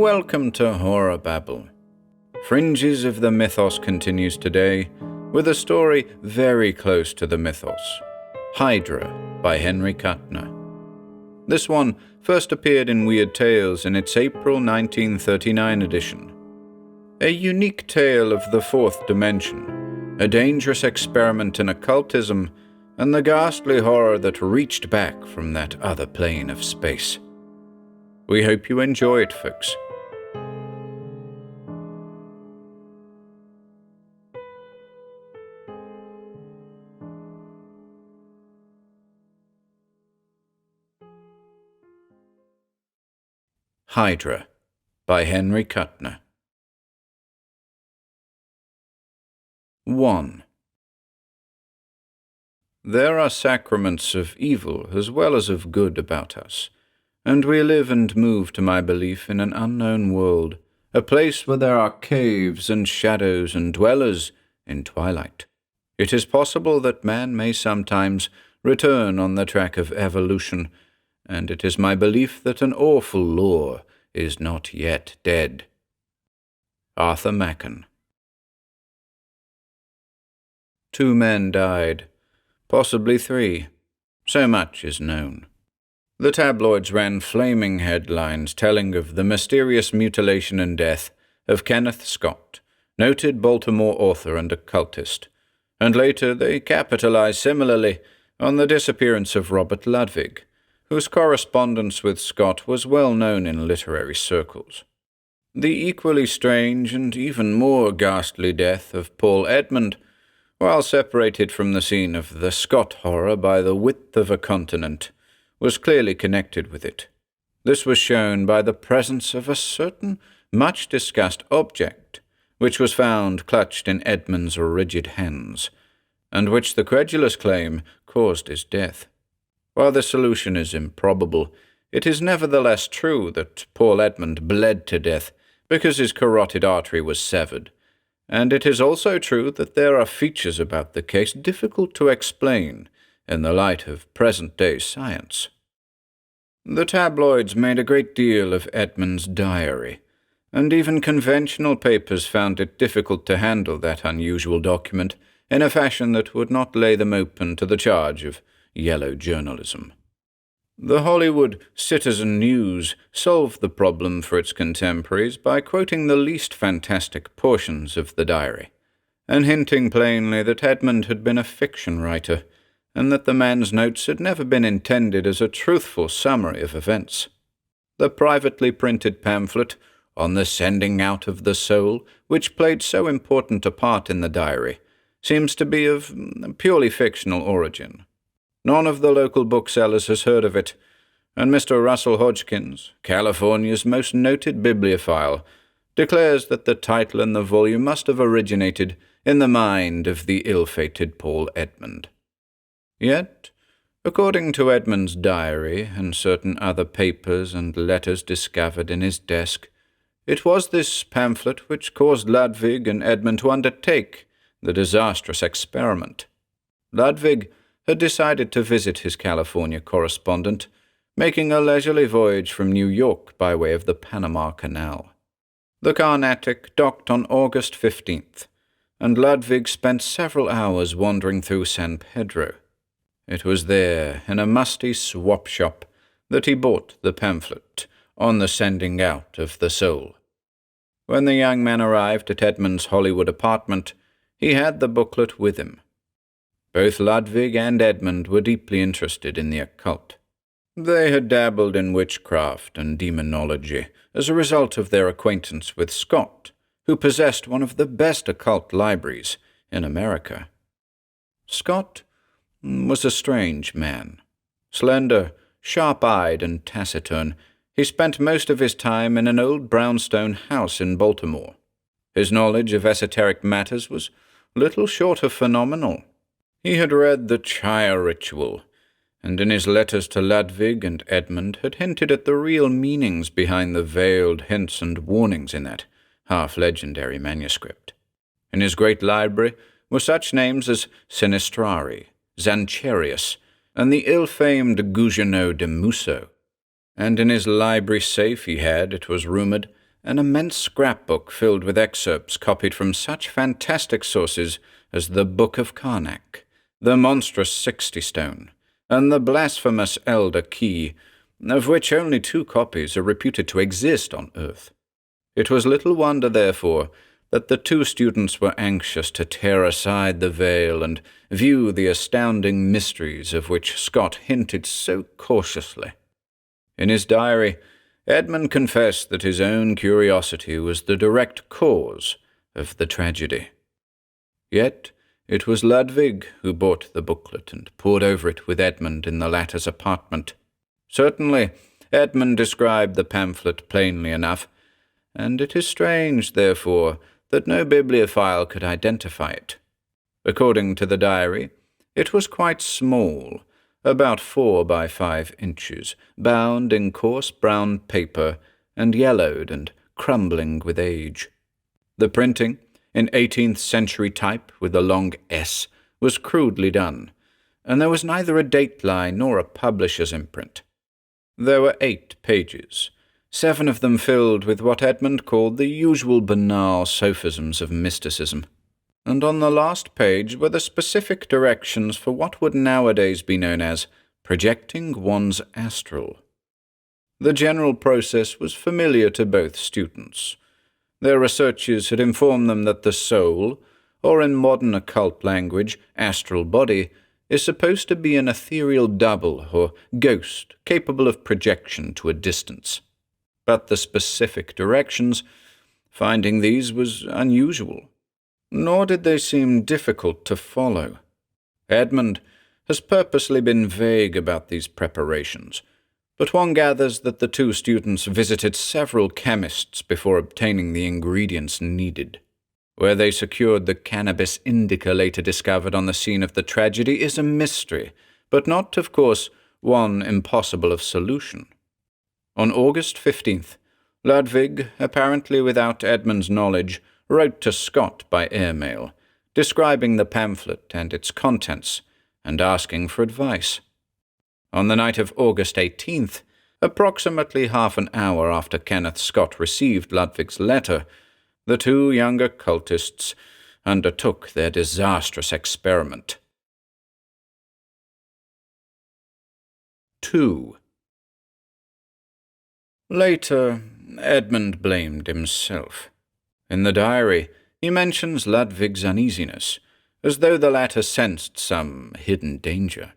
Welcome to HorrorBabble. Fringes of the Mythos continues today with a story very close to the Mythos, Hydra by Henry Kuttner. This one first appeared in Weird Tales in its April 1939 edition. A unique tale of the fourth dimension, a dangerous experiment in occultism, and the ghastly horror that reached back from that other plane of space. We hope you enjoy it, folks. Hydra by Henry Kuttner. 1. There are sacraments of evil as well as of good about us, and we live and move to my belief in an unknown world, a place where there are caves and shadows and dwellers in twilight. It is possible that man may sometimes return on the track of evolution, and it is my belief that an awful lore is not yet dead. Arthur Machen. 2 men died, possibly 3. So much is known. The tabloids ran flaming headlines telling of the mysterious mutilation and death of Kenneth Scott, noted Baltimore author and occultist, and later they capitalized similarly on the disappearance of Robert Ludwig, whose correspondence with Scott was well known in literary circles. The equally strange and even more ghastly death of Paul Edmund, while separated from the scene of the Scott horror by the width of a continent, was clearly connected with it. This was shown by the presence of a certain much-discussed object, which was found clutched in Edmund's rigid hands, and which the credulous claim caused his death. While the solution is improbable, it is nevertheless true that Paul Edmund bled to death because his carotid artery was severed, and it is also true that there are features about the case difficult to explain in the light of present-day science. The tabloids made a great deal of Edmund's diary, and even conventional papers found it difficult to handle that unusual document in a fashion that would not lay them open to the charge of yellow journalism. The Hollywood Citizen News solved the problem for its contemporaries by quoting the least fantastic portions of the diary, and hinting plainly that Edmund had been a fiction writer, and that the man's notes had never been intended as a truthful summary of events. The privately printed pamphlet on the sending out of the soul, which played so important a part in the diary, seems to be of purely fictional origin. None of the local booksellers has heard of it, and Mr. Russell Hodgkins, California's most noted bibliophile, declares that the title in the volume must have originated in the mind of the ill-fated Paul Edmund. Yet, according to Edmund's diary and certain other papers and letters discovered in his desk, it was this pamphlet which caused Ludwig and Edmund to undertake the disastrous experiment. Ludwig had decided to visit his California correspondent, making a leisurely voyage from New York by way of the Panama Canal. The Carnatic docked on August 15th, and Ludwig spent several hours wandering through San Pedro. It was there, in a musty swap shop, that he bought the pamphlet on the sending out of the soul. When the young man arrived at Edmund's Hollywood apartment, he had the booklet with him. Both Ludwig and Edmund were deeply interested in the occult. They had dabbled in witchcraft and demonology as a result of their acquaintance with Scott, who possessed one of the best occult libraries in America. Scott was a strange man. Slender, sharp-eyed, and taciturn, he spent most of his time in an old brownstone house in Baltimore. His knowledge of esoteric matters was little short of phenomenal. He had read the Chaya ritual, and in his letters to Ludwig and Edmund had hinted at the real meanings behind the veiled hints and warnings in that half-legendary manuscript. In his great library were such names as Sinistrari, Zancherius, and the ill-famed Gougenot de Musso. And in his library safe he had, it was rumored, an immense scrapbook filled with excerpts copied from such fantastic sources as the Book of Karnak, the monstrous 60 Stone, and the blasphemous Elder Key, of which only 2 copies are reputed to exist on Earth. It was little wonder, therefore, that the 2 students were anxious to tear aside the veil and view the astounding mysteries of which Scott hinted so cautiously. In his diary, Edmund confessed that his own curiosity was the direct cause of the tragedy. Yet it was Ludwig who bought the booklet and pored over it with Edmund in the latter's apartment. Certainly, Edmund described the pamphlet plainly enough, and it is strange, therefore, that no bibliophile could identify it. According to the diary, it was quite small, about 4 by 5 inches, bound in coarse brown paper, and yellowed and crumbling with age. The printing, in 18th century type with a long S, was crudely done, and there was neither a date line nor a publisher's imprint. There were 8 pages, 7 of them filled with what Edmund called the usual banal sophisms of mysticism, and on the last page were the specific directions for what would nowadays be known as projecting one's astral. The general process was familiar to both students. Their researches had informed them that the soul, or in modern occult language, astral body, is supposed to be an ethereal double or ghost capable of projection to a distance. But the specific directions, finding these was unusual, nor did they seem difficult to follow. Edmund has purposely been vague about these preparations, but one gathers that the 2 students visited several chemists before obtaining the ingredients needed. Where they secured the cannabis indica later discovered on the scene of the tragedy is a mystery, but not, of course, one impossible of solution. On August 15th, Ludwig, apparently without Edmund's knowledge, wrote to Scott by airmail, describing the pamphlet and its contents, and asking for advice. On the night of August 18th, approximately half an hour after Kenneth Scott received Ludwig's letter, the 2 young occultists undertook their disastrous experiment. 2. Later, Edmund blamed himself. In the diary, he mentions Ludwig's uneasiness, as though the latter sensed some hidden danger.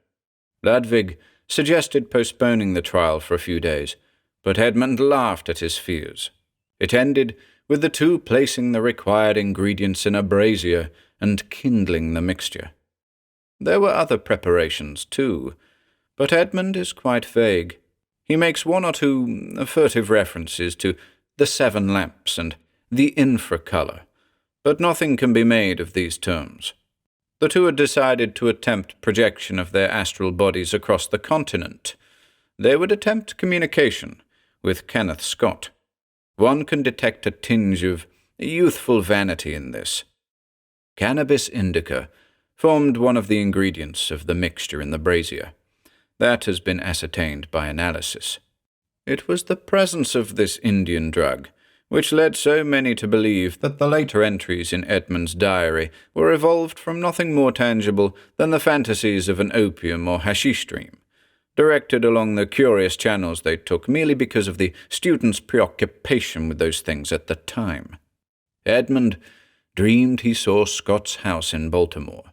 Ludwig suggested postponing the trial for a few days, but Edmund laughed at his fears. It ended with the 2 placing the required ingredients in a brazier and kindling the mixture. There were other preparations, too, but Edmund is quite vague. He makes 1 or 2 furtive references to the 7 lamps and the infracolor, but nothing can be made of these terms. The 2 had decided to attempt projection of their astral bodies across the continent. They would attempt communication with Kenneth Scott. One can detect a tinge of youthful vanity in this. Cannabis indica formed one of the ingredients of the mixture in the brazier. That has been ascertained by analysis. It was the presence of this Indian drug which led so many to believe that the later entries in Edmund's diary were evolved from nothing more tangible than the fantasies of an opium or hashish dream, directed along the curious channels they took merely because of the student's preoccupation with those things at the time. Edmund dreamed he saw Scott's house in Baltimore,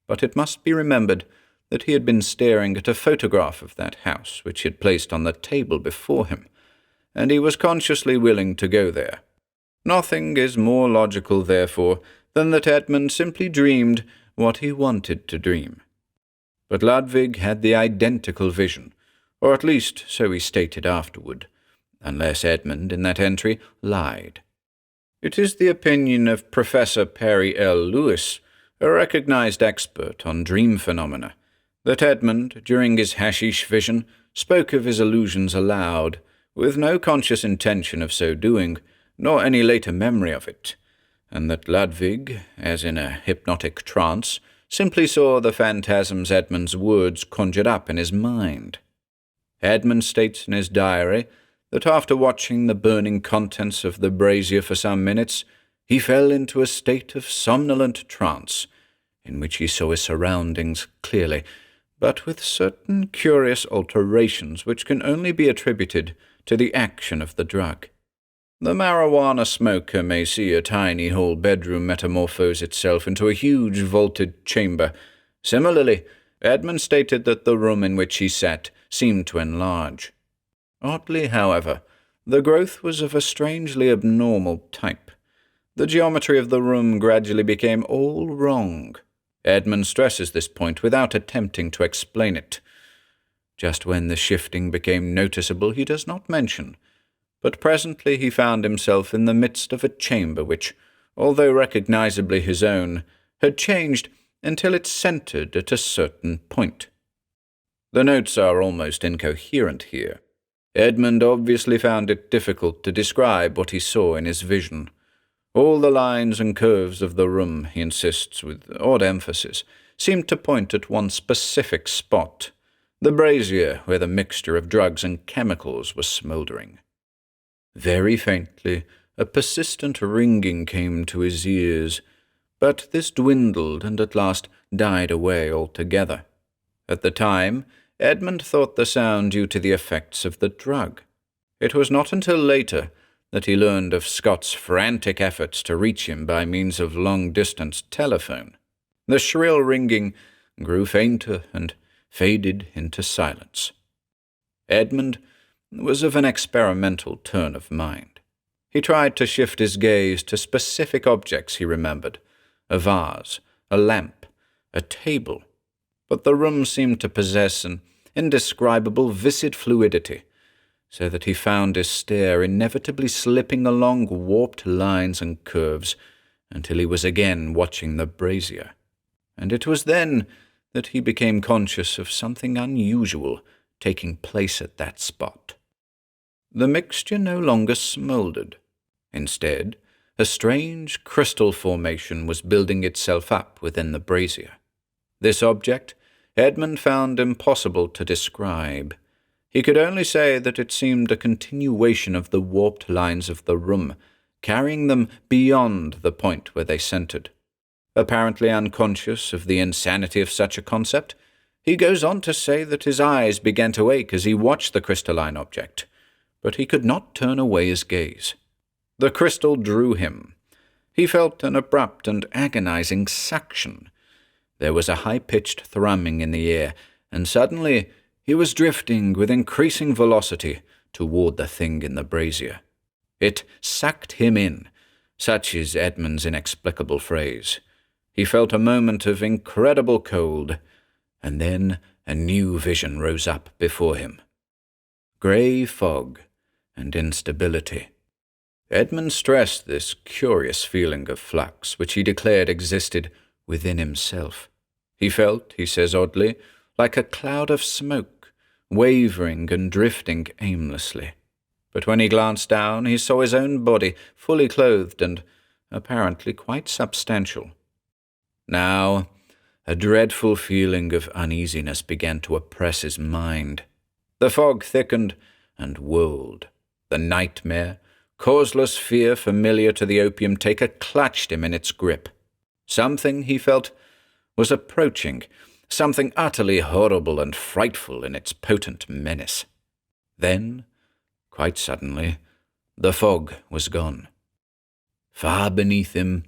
but it must be remembered that he had been staring at a photograph of that house which he had placed on the table before him, and he was consciously willing to go there. Nothing is more logical, therefore, than that Edmund simply dreamed what he wanted to dream. But Ludwig had the identical vision, or at least so he stated afterward, unless Edmund, in that entry, lied. It is the opinion of Professor Perry L. Lewis, a recognized expert on dream phenomena, that Edmund, during his hashish vision, spoke of his illusions aloud, with no conscious intention of so doing, nor any later memory of it, and that Ludwig, as in a hypnotic trance, simply saw the phantasms Edmund's words conjured up in his mind. Edmund states in his diary that after watching the burning contents of the brazier for some minutes, he fell into a state of somnolent trance, in which he saw his surroundings clearly, but with certain curious alterations which can only be attributed to the action of the drug. The marijuana smoker may see a tiny whole bedroom metamorphose itself into a huge vaulted chamber. Similarly, Edmund stated that the room in which he sat seemed to enlarge. Oddly, however, the growth was of a strangely abnormal type. The geometry of the room gradually became all wrong. Edmund stresses this point without attempting to explain it. Just when the shifting became noticeable, he does not mention, but presently he found himself in the midst of a chamber which, although recognizably his own, had changed until it centered at a certain point. The notes are almost incoherent here. Edmund obviously found it difficult to describe what he saw in his vision. All the lines and curves of the room, he insists with odd emphasis, seemed to point at one specific spot, the brazier where the mixture of drugs and chemicals was smouldering. Very faintly, a persistent ringing came to his ears, but this dwindled and at last died away altogether. At the time, Edmund thought the sound due to the effects of the drug. It was not until later that he learned of Scott's frantic efforts to reach him by means of long-distance telephone. The shrill ringing grew fainter and faded into silence. Edmund was of an experimental turn of mind. He tried to shift his gaze to specific objects he remembered, a vase, a lamp, a table, but the room seemed to possess an indescribable viscid fluidity, so that he found his stare inevitably slipping along warped lines and curves until he was again watching the brazier. And it was then that he became conscious of something unusual taking place at that spot. The mixture no longer smouldered. Instead, a strange crystal formation was building itself up within the brazier. This object Edmund found impossible to describe. He could only say that it seemed a continuation of the warped lines of the room, carrying them beyond the point where they centered. Apparently unconscious of the insanity of such a concept, he goes on to say that his eyes began to ache as he watched the crystalline object, but he could not turn away his gaze. The crystal drew him. He felt an abrupt and agonizing suction. There was a high-pitched thrumming in the air, and suddenly he was drifting with increasing velocity toward the thing in the brazier. It sucked him in, such is Edmund's inexplicable phrase. He felt a moment of incredible cold, and then a new vision rose up before him. Grey fog and instability. Edmund stressed this curious feeling of flux, which he declared existed within himself. He felt, he says oddly, like a cloud of smoke, wavering and drifting aimlessly. But when he glanced down, he saw his own body fully clothed and apparently quite substantial. Now, a dreadful feeling of uneasiness began to oppress his mind. The fog thickened and whirled. The nightmare, causeless fear familiar to the opium-taker clutched him in its grip. Something, he felt, was approaching, something utterly horrible and frightful in its potent menace. Then, quite suddenly, the fog was gone. Far beneath him,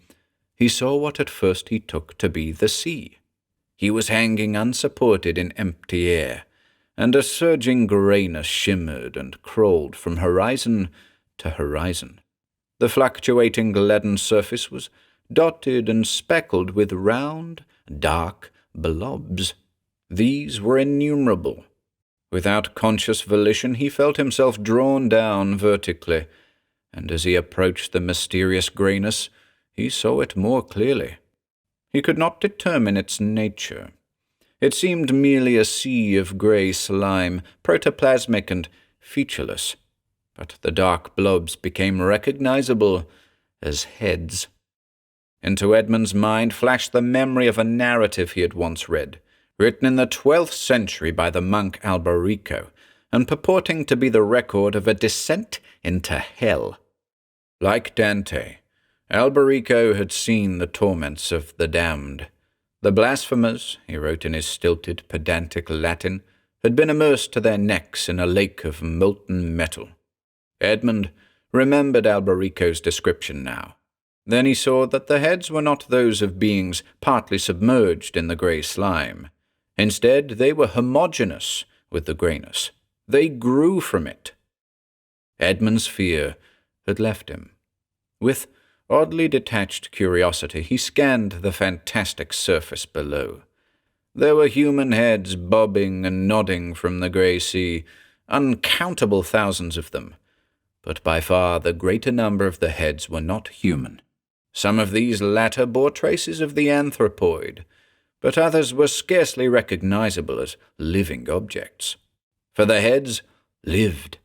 he saw what at first he took to be the sea. He was hanging unsupported in empty air, and a surging greyness shimmered and crawled from horizon to horizon. The fluctuating leaden surface was dotted and speckled with round, dark blobs. These were innumerable. Without conscious volition, he felt himself drawn down vertically, and as he approached the mysterious greyness, he saw it more clearly. He could not determine its nature. It seemed merely a sea of grey slime, protoplasmic and featureless, but the dark blobs became recognizable as heads. Into Edmund's mind flashed the memory of a narrative he had once read, written in the 12th century by the monk Alberico, and purporting to be the record of a descent into hell. Like Dante, Alberico had seen the torments of the damned. The blasphemers, he wrote in his stilted, pedantic Latin, had been immersed to their necks in a lake of molten metal. Edmund remembered Alberico's description now. Then he saw that the heads were not those of beings partly submerged in the grey slime. Instead, they were homogeneous with the greyness. They grew from it. Edmund's fear had left him. With oddly detached curiosity, he scanned the fantastic surface below. There were human heads bobbing and nodding from the grey sea, uncountable thousands of them. But by far the greater number of the heads were not human. Some of these latter bore traces of the anthropoid, but others were scarcely recognizable as living objects. For the heads lived.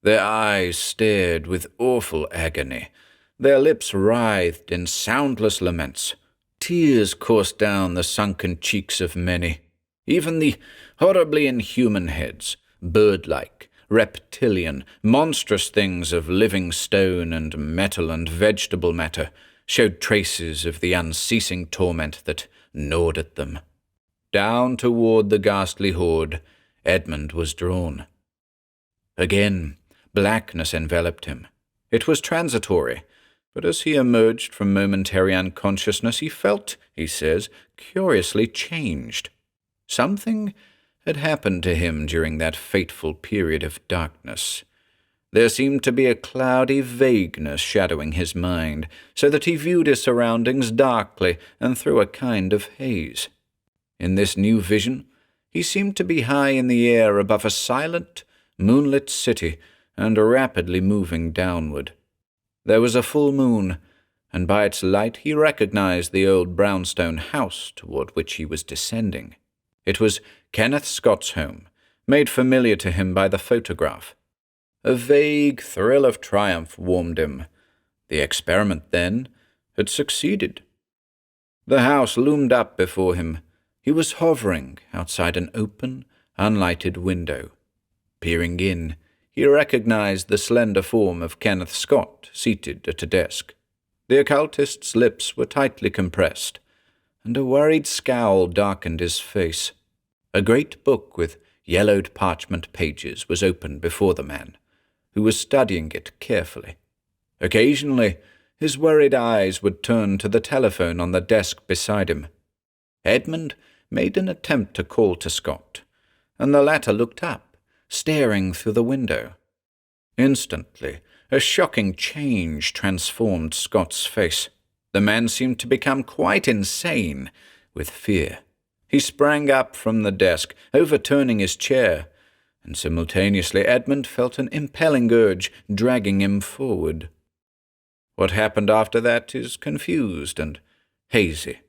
Their eyes stared with awful agony. Their lips writhed in soundless laments. Tears coursed down the sunken cheeks of many. Even the horribly inhuman heads, bird-like, reptilian, monstrous things of living stone and metal and vegetable matter, showed traces of the unceasing torment that gnawed at them. Down toward the ghastly horde, Edmund was drawn. Again, blackness enveloped him. It was transitory, but as he emerged from momentary unconsciousness, he felt, he says, curiously changed. Something had happened to him during that fateful period of darkness. There seemed to be a cloudy vagueness shadowing his mind, so that he viewed his surroundings darkly and through a kind of haze. In this new vision, he seemed to be high in the air above a silent, moonlit city and rapidly moving downward. There was a full moon, and by its light he recognized the old brownstone house toward which he was descending. It was Kenneth Scott's home, made familiar to him by the photograph. A vague thrill of triumph warmed him. The experiment, then, had succeeded. The house loomed up before him. He was hovering outside an open, unlighted window. Peering in, he recognized the slender form of Kenneth Scott seated at a desk. The occultist's lips were tightly compressed, and a worried scowl darkened his face. A great book with yellowed parchment pages was open before the man, who was studying it carefully. Occasionally, his worried eyes would turn to the telephone on the desk beside him. Edmund made an attempt to call to Scott, and the latter looked up, staring through the window. Instantly, a shocking change transformed Scott's face. The man seemed to become quite insane with fear. He sprang up from the desk, overturning his chair, and simultaneously Edmund felt an impelling urge dragging him forward. What happened after that is confused and hazy.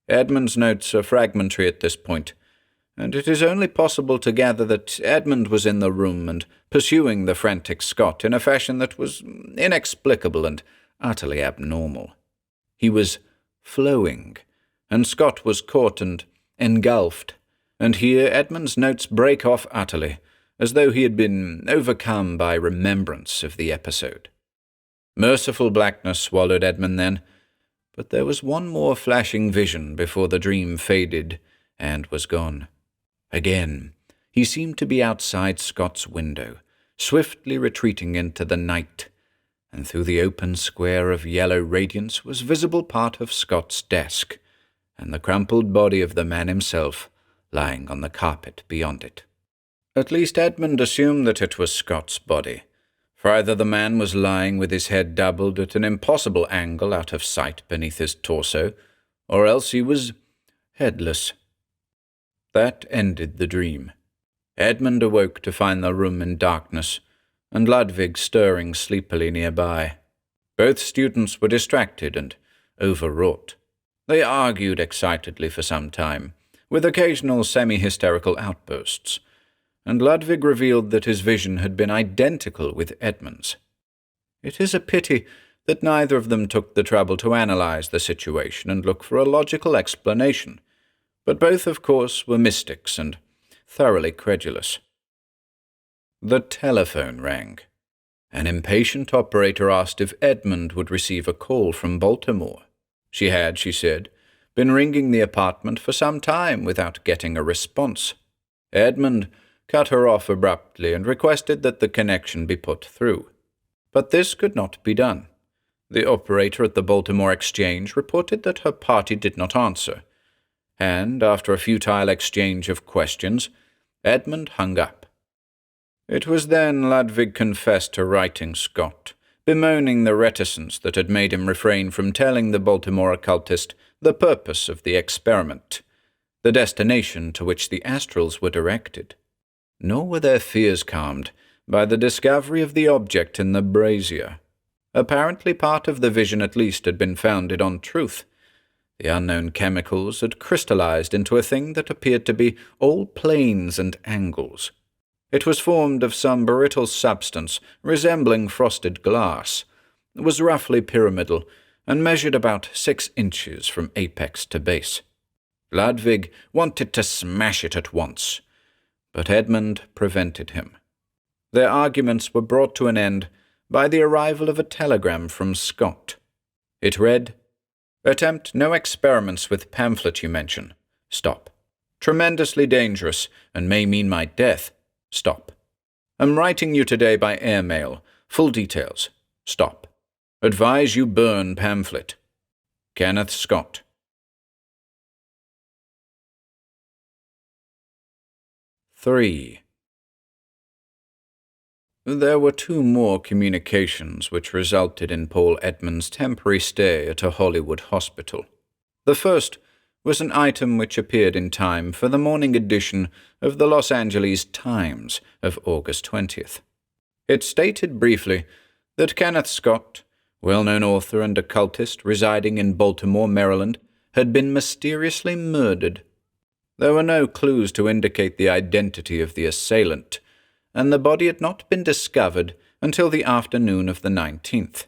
Edmund's notes are fragmentary at this point, and it is only possible to gather that Edmund was in the room and pursuing the frantic Scott in a fashion that was inexplicable and utterly abnormal. He was flowing, and Scott was caught and engulfed, and here Edmund's notes break off utterly, as though he had been overcome by remembrance of the episode. Merciful blackness swallowed Edmund then, but there was one more flashing vision before the dream faded and was gone. Again, he seemed to be outside Scott's window, swiftly retreating into the night, and through the open square of yellow radiance was visible part of Scott's desk, and the crumpled body of the man himself lying on the carpet beyond it. At least Edmund assumed that it was Scott's body, for either the man was lying with his head doubled at an impossible angle out of sight beneath his torso, or else he was headless. That ended the dream. Edmund awoke to find the room in darkness, and Ludwig stirring sleepily nearby. Both students were distracted and overwrought. They argued excitedly for some time, with occasional semi-hysterical outbursts, and Ludwig revealed that his vision had been identical with Edmund's. It is a pity that neither of them took the trouble to analyze the situation and look for a logical explanation, but both, of course, were mystics and thoroughly credulous. The telephone rang. An impatient operator asked if Edmund would receive a call from Baltimore. She had, she said, been ringing the apartment for some time without getting a response. Edmund cut her off abruptly and requested that the connection be put through. But this could not be done. The operator at the Baltimore Exchange reported that her party did not answer, and, after a futile exchange of questions, Edmund hung up. It was then Ludwig confessed to writing Scott, bemoaning the reticence that had made him refrain from telling the Baltimore occultist the purpose of the experiment, the destination to which the astrals were directed. Nor were their fears calmed by the discovery of the object in the brazier. Apparently part of the vision at least had been founded on truth. The unknown chemicals had crystallized into a thing that appeared to be all planes and angles. It was formed of some brittle substance resembling frosted glass, was roughly pyramidal, and measured about 6 inches from apex to base. Ludwig wanted to smash it at once, but Edmund prevented him. Their arguments were brought to an end by the arrival of a telegram from Scott. It read, "Attempt no experiments with pamphlet you mention. Stop. Tremendously dangerous, and may mean my death. Stop. Am writing you today by airmail. Full details. Stop. Advise you burn pamphlet. Kenneth Scott." Three. There were 2 more communications which resulted in Paul Edmund's temporary stay at a Hollywood hospital. The first was an item which appeared in time for the morning edition of the Los Angeles Times of August 20th. It stated briefly that Kenneth Scott, well-known author and occultist residing in Baltimore, Maryland, had been mysteriously murdered. There were no clues to indicate the identity of the assailant, and the body had not been discovered until the afternoon of the 19th.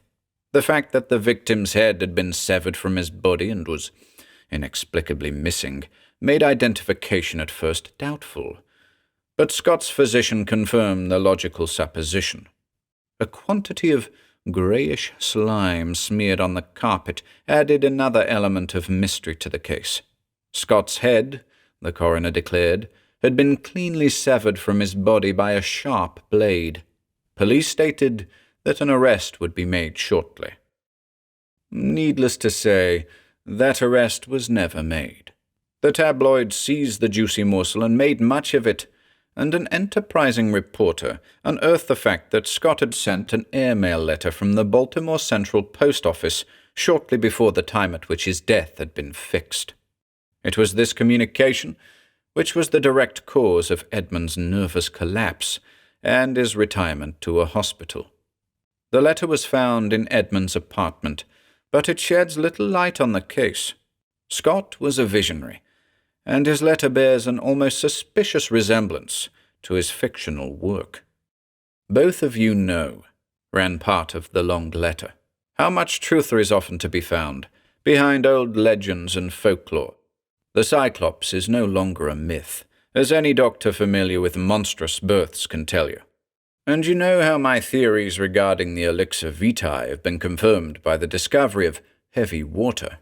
The fact that the victim's head had been severed from his body and was inexplicably missing made identification at first doubtful, but Scott's physician confirmed the logical supposition. A quantity of greyish slime smeared on the carpet added another element of mystery to the case. Scott's head, the coroner declared, had been cleanly severed from his body by a sharp blade. Police stated that an arrest would be made shortly. Needless to say, that arrest was never made. The tabloids seized the juicy morsel and made much of it, and an enterprising reporter unearthed the fact that Scott had sent an airmail letter from the Baltimore Central Post Office shortly before the time at which his death had been fixed. It was this communication which was the direct cause of Edmund's nervous collapse and his retirement to a hospital. The letter was found in Edmund's apartment, but it sheds little light on the case. Scott was a visionary, and his letter bears an almost suspicious resemblance to his fictional work. "Both of you know," ran part of the long letter, "how much truth there is often to be found behind old legends and folklore. The Cyclops is no longer a myth, as any doctor familiar with monstrous births can tell you. And you know how my theories regarding the elixir vitae have been confirmed by the discovery of heavy water.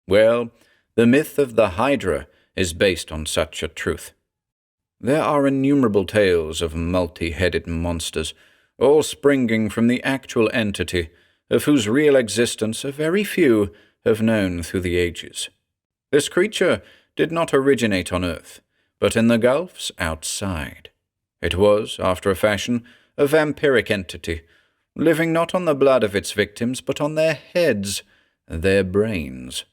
Well, the myth of the Hydra is based on such a truth. There are innumerable tales of multi-headed monsters, all springing from the actual entity of whose real existence a very few have known through the ages. This creature did not originate on Earth, but in the gulfs outside. It was, after a fashion, a vampiric entity, living not on the blood of its victims, but on their heads, their brains.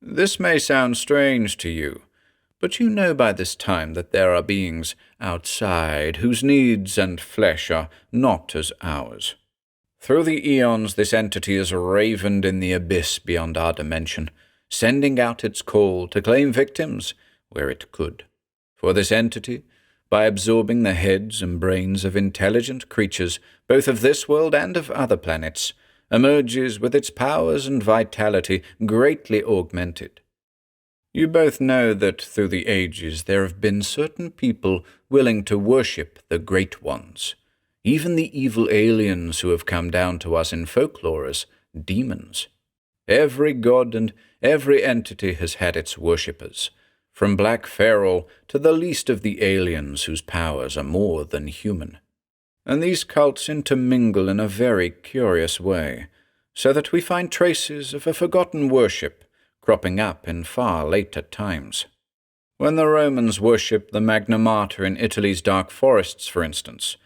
This may sound strange to you, but you know by this time that there are beings outside whose needs and flesh are not as ours. Through the eons this entity has ravened in the abyss beyond our dimension, sending out its call to claim victims where it could. For this entity, by absorbing the heads and brains of intelligent creatures, both of this world and of other planets, emerges with its powers and vitality greatly augmented. You both know that through the ages there have been certain people willing to worship the Great Ones, even the evil aliens who have come down to us in folklore as demons. Every god and every entity has had its worshippers, from Black Pharaoh to the least of the aliens whose powers are more than human. And these cults intermingle in a very curious way, so that we find traces of a forgotten worship cropping up in far later times. When the Romans worshipped the Magna Mater in Italy's dark forests, for instance,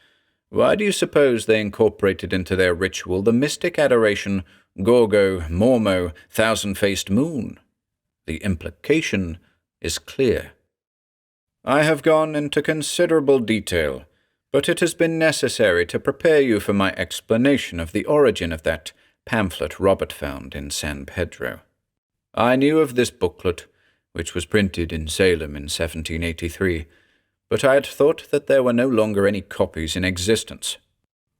why do you suppose they incorporated into their ritual the mystic adoration Gorgo, Mormo, thousand-faced moon? The implication is clear. I have gone into considerable detail, but it has been necessary to prepare you for my explanation of the origin of that pamphlet Robert found in San Pedro. I knew of this booklet, which was printed in Salem in 1783, but I had thought that there were no longer any copies in existence.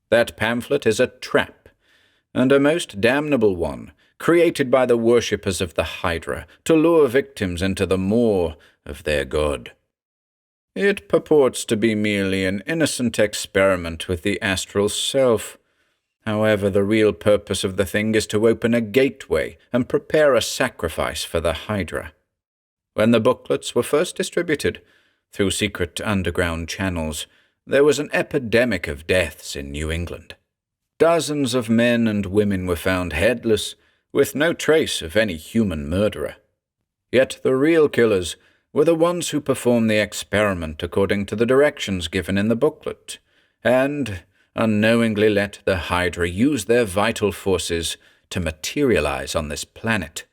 That pamphlet is a trap, and a most damnable one, created by the worshippers of the Hydra to lure victims into the maw of their god. It purports to be merely an innocent experiment with the astral self. However, the real purpose of the thing is to open a gateway and prepare a sacrifice for the Hydra. When the booklets were first distributed, through secret underground channels, there was an epidemic of deaths in New England. Dozens of men and women were found headless, with no trace of any human murderer. Yet the real killers were the ones who performed the experiment according to the directions given in the booklet, and unknowingly let the Hydra use their vital forces to materialize on this planet.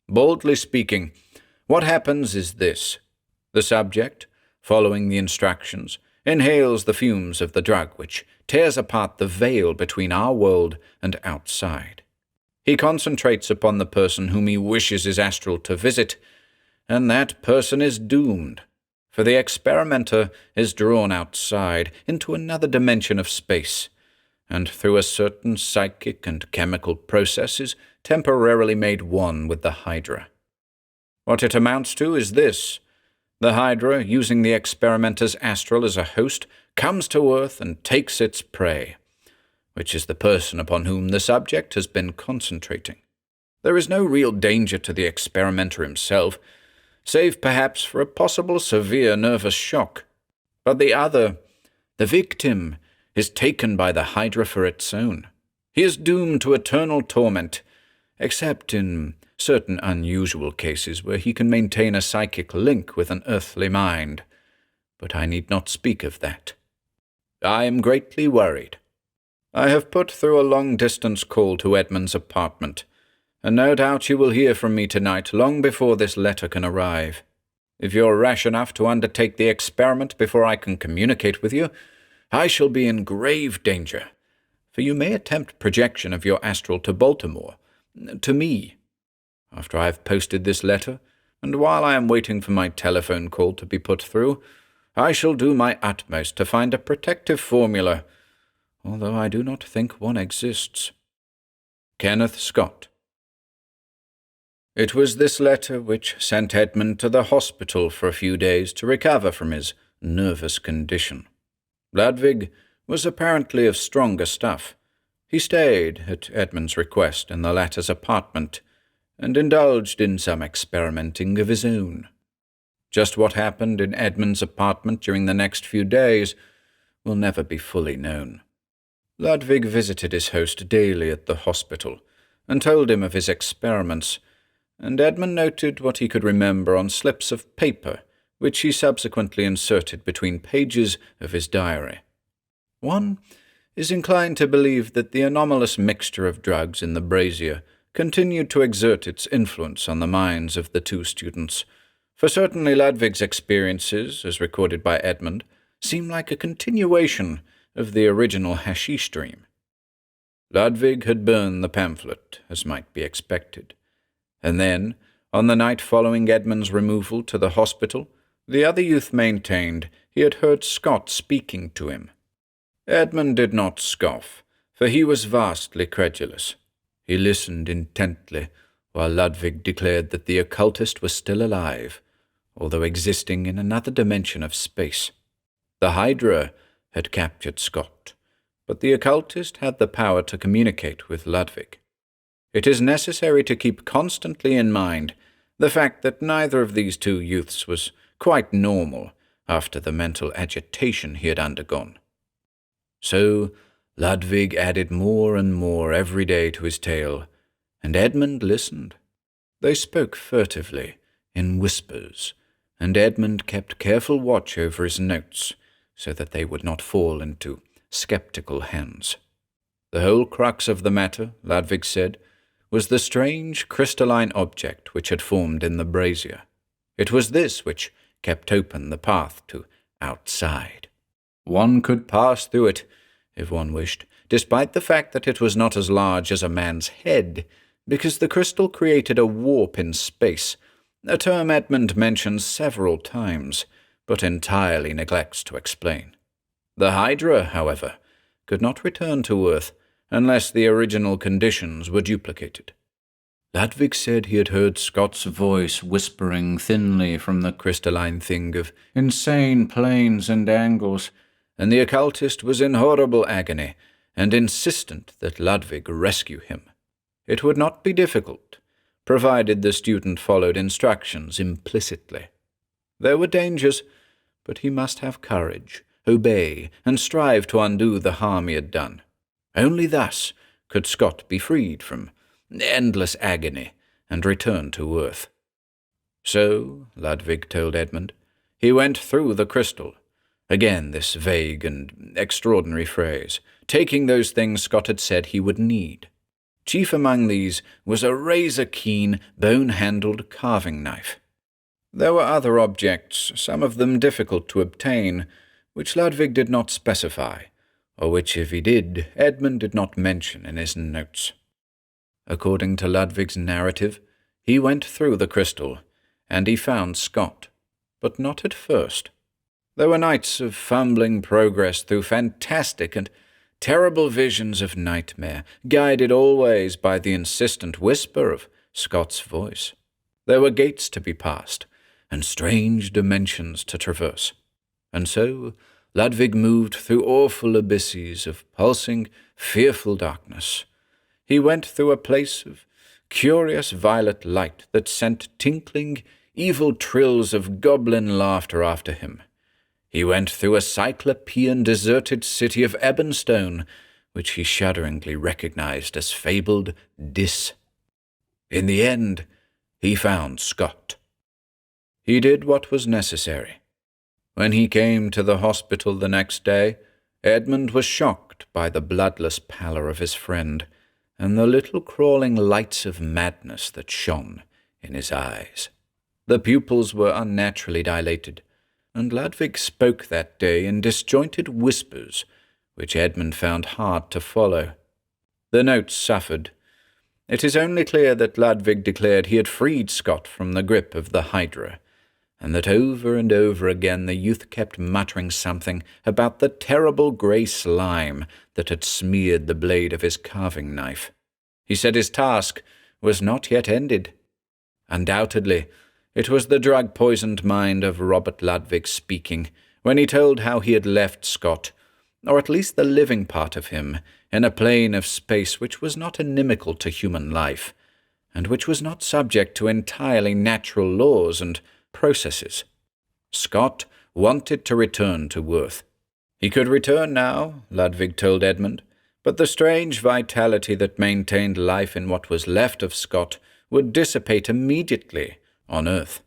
Boldly speaking, what happens is this. The subject, following the instructions, inhales the fumes of the drug which tears apart the veil between our world and outside. He concentrates upon the person whom he wishes his astral to visit, and that person is doomed, for the experimenter is drawn outside into another dimension of space, and through a certain psychic and chemical process is temporarily made one with the Hydra. What it amounts to is this. The Hydra, using the experimenter's astral as a host, comes to Earth and takes its prey, which is the person upon whom the subject has been concentrating. There is no real danger to the experimenter himself, save perhaps for a possible severe nervous shock. But the victim, is taken by the Hydra for its own. He is doomed to eternal torment, except in certain unusual cases where he can maintain a psychic link with an earthly mind. But I need not speak of that. I am greatly worried. I have put through a long-distance call to Edmund's apartment, and no doubt you will hear from me tonight long before this letter can arrive. If you're rash enough to undertake the experiment before I can communicate with you, I shall be in grave danger, for you may attempt projection of your astral to Baltimore, to me. After I have posted this letter, and while I am waiting for my telephone call to be put through, I shall do my utmost to find a protective formula, although I do not think one exists. Kenneth Scott. It was this letter which sent Edmund to the hospital for a few days to recover from his nervous condition. Ludwig was apparently of stronger stuff. He stayed, at Edmund's request, in the latter's apartment, and indulged in some experimenting of his own. Just what happened in Edmund's apartment during the next few days will never be fully known. Ludwig visited his host daily at the hospital, and told him of his experiments, and Edmund noted what he could remember on slips of paper, which he subsequently inserted between pages of his diary. One is inclined to believe that the anomalous mixture of drugs in the brazier continued to exert its influence on the minds of the two students, for certainly Ludwig's experiences, as recorded by Edmund, seem like a continuation of the original hashish dream. Ludwig had burned the pamphlet, as might be expected, and then, on the night following Edmund's removal to the hospital, the other youth maintained he had heard Scott speaking to him. Edmund did not scoff, for he was vastly credulous. He listened intently, while Ludwig declared that the occultist was still alive, although existing in another dimension of space. The Hydra had captured Scott, but the occultist had the power to communicate with Ludwig. It is necessary to keep constantly in mind the fact that neither of these two youths was quite normal after the mental agitation he had undergone. So Ludwig added more and more every day to his tale, and Edmund listened. They spoke furtively, in whispers, and Edmund kept careful watch over his notes so that they would not fall into skeptical hands. The whole crux of the matter, Ludwig said, was the strange crystalline object which had formed in the brazier. It was this which kept open the path to outside. One could pass through it, if one wished, despite the fact that it was not as large as a man's head, because the crystal created a warp in space, a term Edmund mentions several times, but entirely neglects to explain. The Hydra, however, could not return to Earth unless the original conditions were duplicated. Ludwig said he had heard Scott's voice whispering thinly from the crystalline thing of insane planes and angles, and the occultist was in horrible agony and insistent that Ludwig rescue him. It would not be difficult, provided the student followed instructions implicitly. There were dangers, but he must have courage, obey, and strive to undo the harm he had done. Only thus could Scott be freed from endless agony and return to Earth. So, Ludwig told Edmund, he went through the crystal. Again this vague and extraordinary phrase, taking those things Scott had said he would need. Chief among these was a razor-keen, bone-handled carving knife. There were other objects, some of them difficult to obtain, which Ludwig did not specify, or which, if he did, Edmund did not mention in his notes. According to Ludwig's narrative, he went through the crystal, and he found Scott, but not at first. There were nights of fumbling progress through fantastic and terrible visions of nightmare, guided always by the insistent whisper of Scott's voice. There were gates to be passed, and strange dimensions to traverse. And so Ludwig moved through awful abysses of pulsing, fearful darkness. He went through a place of curious violet light that sent tinkling, evil trills of goblin laughter after him. He went through a cyclopean deserted city of ebonstone, which he shudderingly recognized as fabled Dis. In the end, he found Scott. He did what was necessary. When he came to the hospital the next day, Edmund was shocked by the bloodless pallor of his friend and the little crawling lights of madness that shone in his eyes. The pupils were unnaturally dilated, and Ludwig spoke that day in disjointed whispers, which Edmund found hard to follow. The notes suffered. It is only clear that Ludwig declared he had freed Scott from the grip of the Hydra, and that over and over again the youth kept muttering something about the terrible grey slime that had smeared the blade of his carving knife. He said his task was not yet ended. Undoubtedly, it was the drug-poisoned mind of Robert Ludwig speaking when he told how he had left Scott, or at least the living part of him, in a plane of space which was not inimical to human life, and which was not subject to entirely natural laws and processes. Scott wanted to return to Earth. He could return now, Ludwig told Edmund, but the strange vitality that maintained life in what was left of Scott would dissipate immediately on Earth.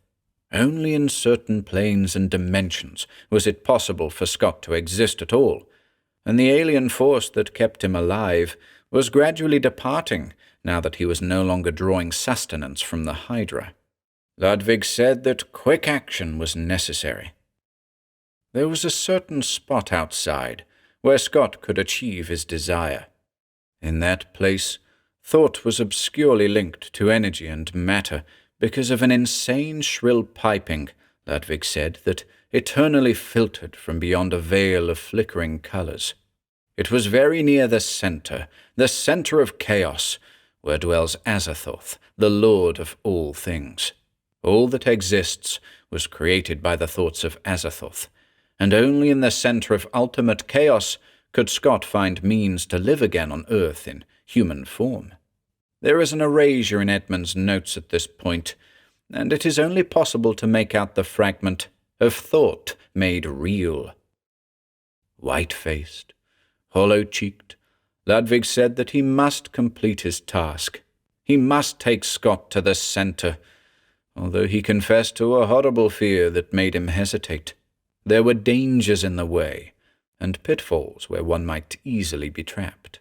Only in certain planes and dimensions was it possible for Scott to exist at all, and the alien force that kept him alive was gradually departing now that he was no longer drawing sustenance from the Hydra. Ludwig said that quick action was necessary. There was a certain spot outside where Scott could achieve his desire. In that place, thought was obscurely linked to energy and matter because of an insane shrill piping, Ludwig said, that eternally filtered from beyond a veil of flickering colors. It was very near the center of chaos, where dwells Azathoth, the Lord of all things. All that exists was created by the thoughts of Azathoth, and only in the center of ultimate chaos could Scott find means to live again on Earth in human form. There is an erasure in Edmund's notes at this point, and it is only possible to make out the fragment of thought made real. White-faced, hollow-cheeked, Ludwig said that he must complete his task. He must take Scott to the center, although he confessed to a horrible fear that made him hesitate. There were dangers in the way, and pitfalls where one might easily be trapped.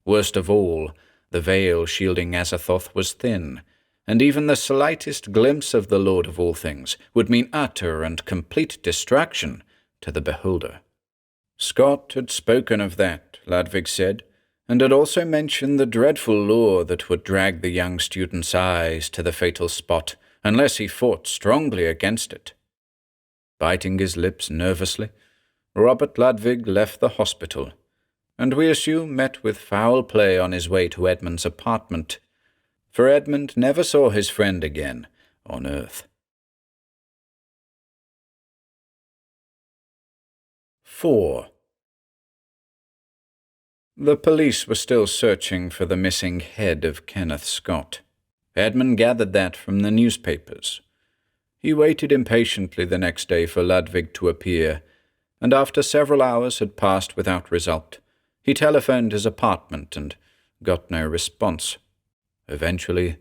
Worst of all, the veil shielding Azathoth was thin, and even the slightest glimpse of the Lord of all things would mean utter and complete destruction to the beholder. Scott had spoken of that, Ludwig said, and had also mentioned the dreadful lure that would drag the young student's eyes to the fatal spot unless he fought strongly against it. Biting his lips nervously, Robert Ludwig left the hospital, and we assume met with foul play on his way to Edmund's apartment, for Edmund never saw his friend again on Earth. 4. The police were still searching for the missing head of Kenneth Scott. Edmund gathered that from the newspapers. He waited impatiently the next day for Ludwig to appear, and after several hours had passed without result, he telephoned his apartment and got no response. Eventually,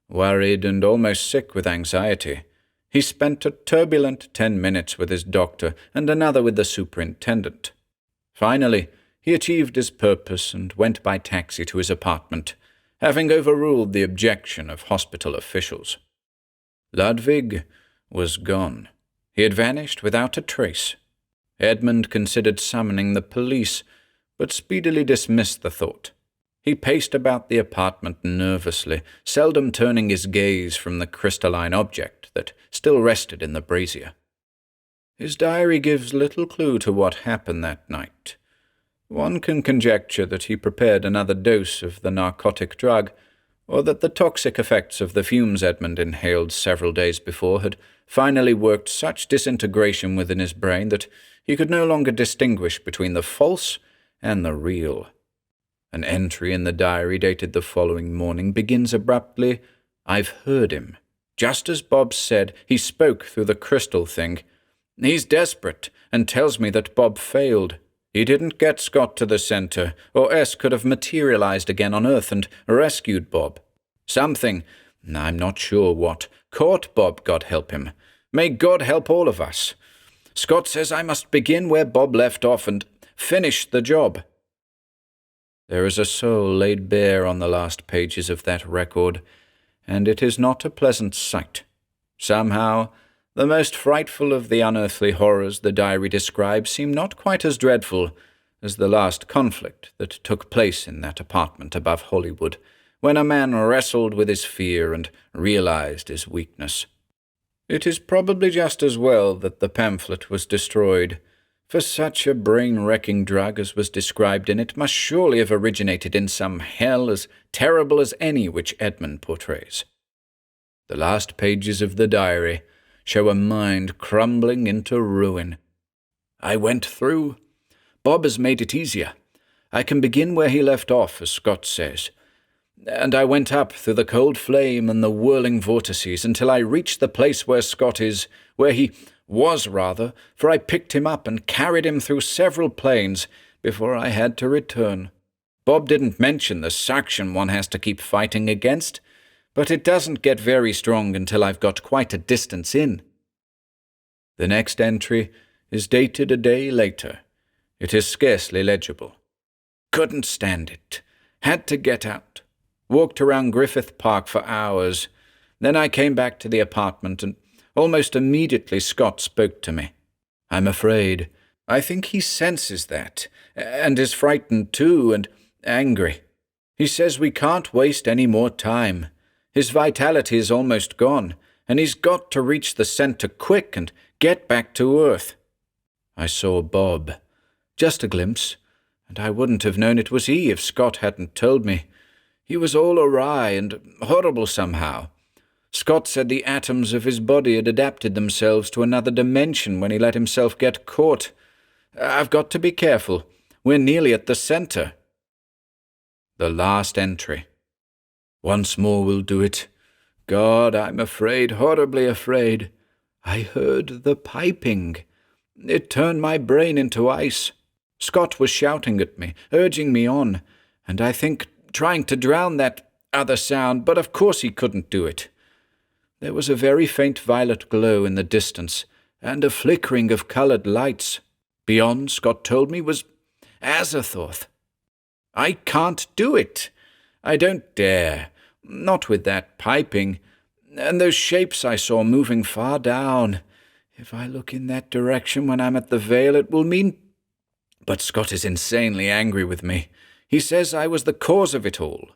worried and almost sick with anxiety, he spent a turbulent 10 minutes with his doctor and another with the superintendent. Finally, he achieved his purpose and went by taxi to his apartment, having overruled the objection of hospital officials. Ludwig was gone. He had vanished without a trace. Edmund considered summoning the police, but speedily dismissed the thought. He paced about the apartment nervously, seldom turning his gaze from the crystalline object that still rested in the brazier. His diary gives little clue to what happened that night. One can conjecture that he prepared another dose of the narcotic drug, or that the toxic effects of the fumes Edmund inhaled several days before had finally worked such disintegration within his brain that he could no longer distinguish between the false and the real. An entry in the diary dated the following morning begins abruptly, "I've heard him." Just as Bob said, he spoke through the crystal thing. "He's desperate and tells me that Bob failed. He didn't get Scott to the center, or S could have materialized again on Earth and rescued Bob. Something, I'm not sure what, caught Bob, God help him. May God help all of us. Scott says I must begin where Bob left off and finish the job." There is a soul laid bare on the last pages of that record, and it is not a pleasant sight. Somehow, the most frightful of the unearthly horrors the diary describes seem not quite as dreadful as the last conflict that took place in that apartment above Hollywood, when a man wrestled with his fear and realized his weakness. It is probably just as well that the pamphlet was destroyed, for such a brain-wrecking drug as was described in it must surely have originated in some hell as terrible as any which Edmund portrays. The last pages of the diary show a mind crumbling into ruin. "I went through. Bob has made it easier. I can begin where he left off, as Scott says. And I went up through the cold flame and the whirling vortices until I reached the place where Scott is, where he was, rather, for I picked him up and carried him through several planes before I had to return. Bob didn't mention the suction one has to keep fighting against, but it doesn't get very strong until I've got quite a distance in." The next entry is dated a day later. It is scarcely legible. "Couldn't stand it. Had to get out. Walked around Griffith Park for hours. Then I came back to the apartment and almost immediately Scott spoke to me. I'm afraid. I think he senses that, and is frightened too, and angry. He says we can't waste any more time. His vitality is almost gone, and he's got to reach the center quick and get back to Earth." I saw Bob. Just a glimpse, and I wouldn't have known it was he if Scott hadn't told me. He was all awry and horrible somehow. Scott said the atoms of his body had adapted themselves to another dimension when he let himself get caught. I've got to be careful. We're nearly at the center. The last entry. Once more will do it. God, I'm afraid, horribly afraid. I heard the piping. It turned my brain into ice. Scott was shouting at me, urging me on, and I think trying to drown that other sound, but of course he couldn't do it. There was a very faint violet glow in the distance, and a flickering of colored lights. Beyond, Scott told me, was Azathoth. I can't do it. I don't dare. Not with that piping. And those shapes I saw moving far down. If I look in that direction when I'm at the Vale, it will mean... But Scott is insanely angry with me. He says I was the cause of it all.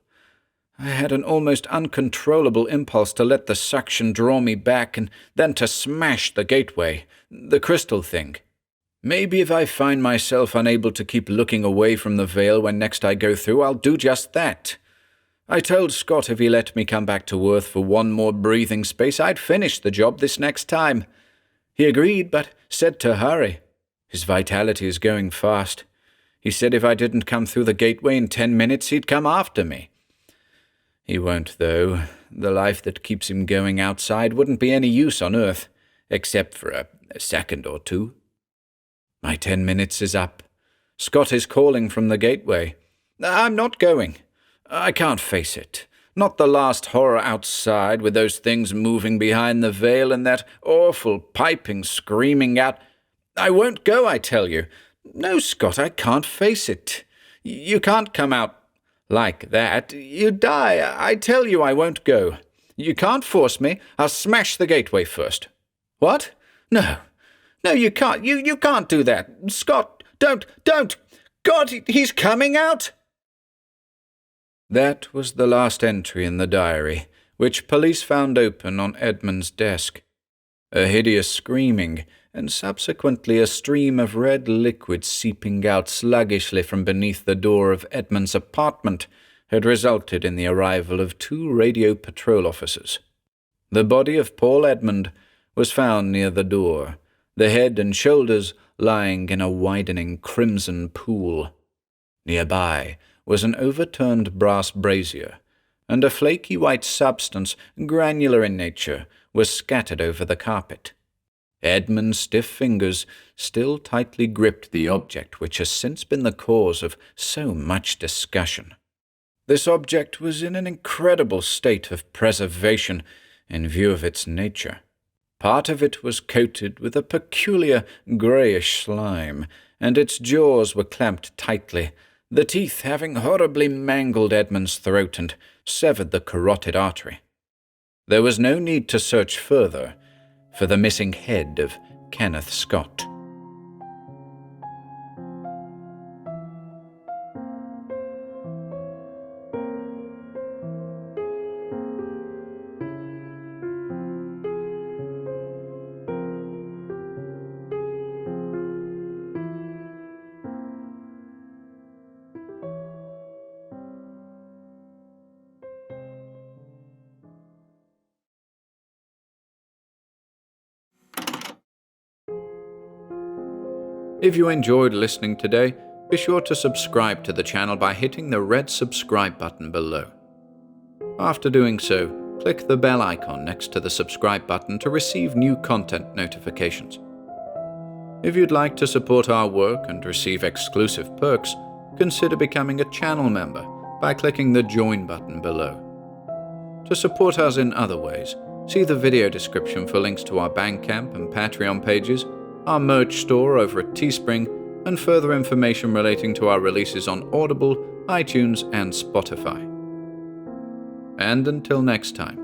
I had an almost uncontrollable impulse to let the suction draw me back and then to smash the gateway, the crystal thing. Maybe if I find myself unable to keep looking away from the Vale when next I go through, I'll do just that. I told Scott if he let me come back to Earth for one more breathing space, I'd finish the job this next time. He agreed, but said to hurry. His vitality is going fast. He said if I didn't come through the gateway in 10 minutes, he'd come after me. He won't, though. The life that keeps him going outside wouldn't be any use on Earth, except for a second or two. My 10 minutes is up. Scott is calling from the gateway. I'm not going. I can't face it. Not the last horror outside with those things moving behind the veil and that awful piping screaming out. I won't go, I tell you. No, Scott, I can't face it. You can't come out like that. You die. I tell you I won't go. You can't force me. I'll smash the gateway first. What? No. No, you can't. You can't do that. Scott, don't. God, he's coming out. That was the last entry in the diary, which police found open on Edmund's desk. A hideous screaming, and subsequently a stream of red liquid seeping out sluggishly from beneath the door of Edmund's apartment had resulted in the arrival of 2 radio patrol officers. The body of Paul Edmund was found near the door, the head and shoulders lying in a widening crimson pool. Nearby was an overturned brass brazier, and a flaky white substance, granular in nature, was scattered over the carpet. Edmund's stiff fingers still tightly gripped the object which has since been the cause of so much discussion. This object was in an incredible state of preservation in view of its nature. Part of it was coated with a peculiar greyish slime, and its jaws were clamped tightly, the teeth having horribly mangled Edmund's throat and severed the carotid artery. There was no need to search further for the missing head of Kenneth Scott. If you enjoyed listening today, be sure to subscribe to the channel by hitting the red subscribe button below. After doing so, click the bell icon next to the subscribe button to receive new content notifications. If you'd like to support our work and receive exclusive perks, consider becoming a channel member by clicking the join button below. To support us in other ways, see the video description for links to our Bandcamp and Patreon pages, our merch store over at Teespring, and further information relating to our releases on Audible, iTunes, and Spotify. And until next time,